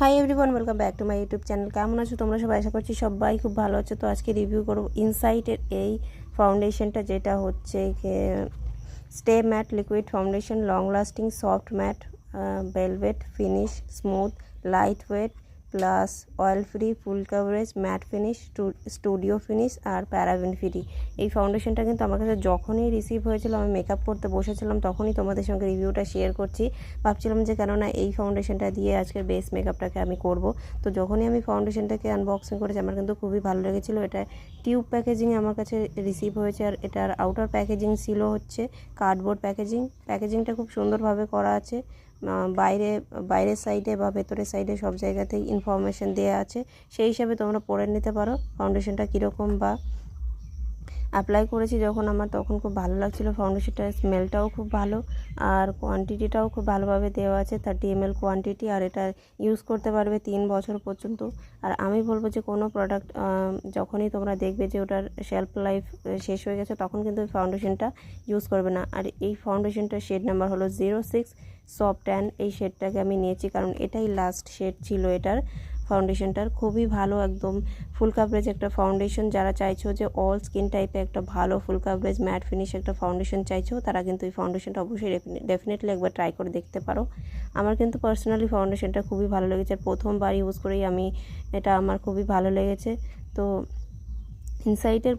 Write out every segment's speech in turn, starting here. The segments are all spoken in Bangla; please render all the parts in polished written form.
Hi everyone, welcome back to my YouTube channel. কেমন আছো তোমরা সবাই? আশা করছি সবাই খুব ভালো আছো। তো আজকে রিভিউ করব ইনসাইটের এই ফাউন্ডেশনটা, যেটা হচ্ছে stay matte liquid foundation, long lasting, soft matte, velvet finish, smooth, light weight, plus oil free, full coverage, matte finish, studio finish আর প্যারাবেন ফ্রি। এই ফাউন্ডেশনটা কিন্তু আমার কাছে যখনই রিসিভ হয়েছিল, আমি মেকআপ করতে বসেছিলাম, তখনই তোমাদের সঙ্গে রিভিউটা শেয়ার করছি। ভাবছিলাম যে কেননা এই ফাউন্ডেশনটা দিয়ে আজকের বেস মেকআপটাকে আমি করব। তো যখনই আমি ফাউন্ডেশনটাকে আনবক্সিং করেছি, আমার কিন্তু খুবই ভালো লেগেছিলো। এটা টিউব প্যাকেজিং আমার কাছে রিসিভ হয়েছে, আর এটার আউটার প্যাকেজিং ছিল হচ্ছে কার্ডবোর্ড প্যাকেজিংটা খুব সুন্দরভাবে করা আছে। বাইরের সাইডে বা ভেতরের সাইডে সব জায়গাতেই ইনফরমেশন দেওয়া আছে, সেই হিসাবে তোমরা পড়ে নিতে পারো ফাউন্ডেশনটা কীরকম। বা অ্যাপ্লাই করেছি যখন, আমার তখন খুব ভালো লাগছিলো ফাউন্ডেশনটার স্মেলটাও খুব ভালো, আর কোয়ান্টিটিটাও খুব ভালোভাবে দেওয়া আছে, 30 ml কোয়ান্টিটি। আর এটা ইউজ করতে পারবে 3 বছর পর্যন্ত। আর আমি বলবো যে কোনো প্রোডাক্ট যখনই তোমরা দেখবে যে ওটার শেলফ লাইফ শেষ হয়ে গেছে, তখন কিন্তু ফাউন্ডেশনটা ইউজ করবে না। আর এই ফাউন্ডেশনটার শেড নাম্বার হলো 06 সফট ট্যান। এই শেডটাকে আমি নিয়েছি কারণ এটাই লাস্ট শেড ছিল এটার ফাউন্ডেশনটার। খুবই ভালো, একদম ফুল কাভারেজ একটা ফাউন্ডেশন। যারা চাইছো যে অল স্কিন টাইপে একটা ভালো ফুল কাভারেজ ম্যাট ফিনিশ একটা ফাউন্ডেশন চাইছো, তারা কিন্তু এই ফাউন্ডেশনটা অবশ্যই ডেফিনেটলি একবার ট্রাই করে দেখতে পারো। আমার কিন্তু পার্সোনালি ফাউন্ডেশনটা খুবই ভালো লেগেছে, আর প্রথমবার ইউজ করেই এটা আমার খুবই ভালো লেগেছে। তো ইনসাইটের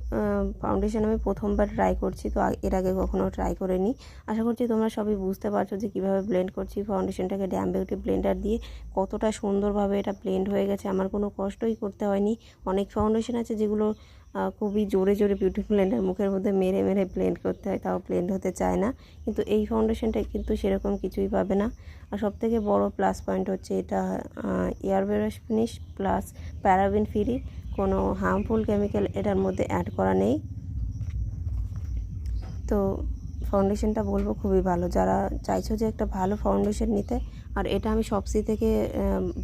ফাউন্ডেশন আমি প্রথমবার ট্রাই করছি, তো এর আগে কখনো ট্রাই করিনি। আশা করছি তোমরা সবই বুঝতে পারছো যে কীভাবে ব্লেন্ড করছি ফাউন্ডেশনটাকে ড্যাম বিউটি ব্লেন্ডার দিয়ে। কতটা সুন্দরভাবে এটা ব্লেন্ড হয়ে গেছে, আমার কোনো কষ্টই করতে হয়নি। অনেক ফাউন্ডেশন আছে যেগুলো খুবই জোরে জোরে বিউটি ব্লেন্ডার মুখের মধ্যে মেরে মেরে ব্লেন্ড করতে হয়, তাও ব্লেন্ড হতে চায় না। কিন্তু এই ফাউন্ডেশনটা কিন্তু সেরকম কিছুই পাবে না। আর সবথেকে বড় প্লাস পয়েন্ট হচ্ছে এটা air brush finish plus paraben free, কোনো হার্মফুল কেমিক্যাল এটার মধ্যে অ্যাড করা নেই। তো ফাউন্ডেশনটা বলবো খুবই ভালো, যারা চাইছো যে একটা ভালো ফাউন্ডেশন নিতে। আর এটা আমি শপসি থেকে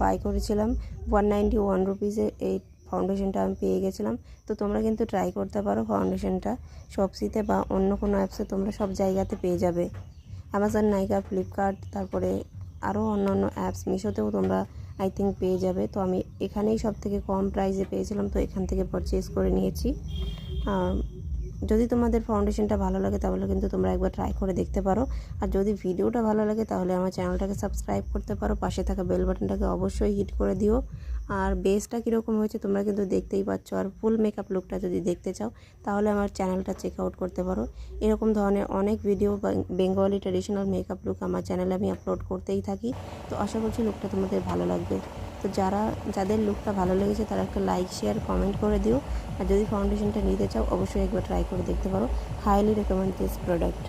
বাই করেছিলাম 191 রুপিসে। এই ফাউন্ডেশনটা আমি পেয়ে গেছিলাম। তো তোমরা কিন্তু ট্রাই করতে পারো ফাউন্ডেশনটা শপসিতে বা অন্য কোনো অ্যাপসে, তোমরা সব জায়গাতে পেয়ে যাবে। অ্যামাজন, নাইকা, ফ্লিপকার্ট, তারপরে আরও অন্য অ্যাপস, মিশোতেও তোমরা আই থিঙ্ক পেয়ে যাবে। তো আমি এখানেই সব থেকে কম প্রাইসে পেয়েছিলাম, তো এখান থেকে পারচেস করে নিয়েছি। যদি তোমাদের ফাউন্ডেশনটা ভালো লাগে তাহলে কিন্তু তোমরা একবার ট্রাই করে দেখতে পারো। আর যদি ভিডিওটা ভালো লাগে তাহলে আমার চ্যানেলটাকে সাবস্ক্রাইব করতে পারো, পাশে থাকা বেল বাটনটাকে অবশ্যই হিট করে দিও। আর বেসটা কীরকম হয়েছে তোমরা কিন্তু দেখতেই পাচ্ছ। আর ফুল মেকআপ লুকটা যদি দেখতে চাও তাহলে আমার চ্যানেলটা চেক আউট করতে পারো। এরকম ধরনের অনেক video Bengali traditional makeup look আমার চ্যানেলে আমি আপলোড করতেই থাকি। তো আশা করছি লুকটা তোমাদের ভালো লাগবে। তো যাদের লুকটা ভালো লেগেছে তারা একটা লাইক, শেয়ার, কমেন্ট করে দিও। আর যদি ফাউন্ডেশনটা নিতে চাও অবশ্যই একবার ট্রাই করে দেখতে পারো। Highly recommend this product.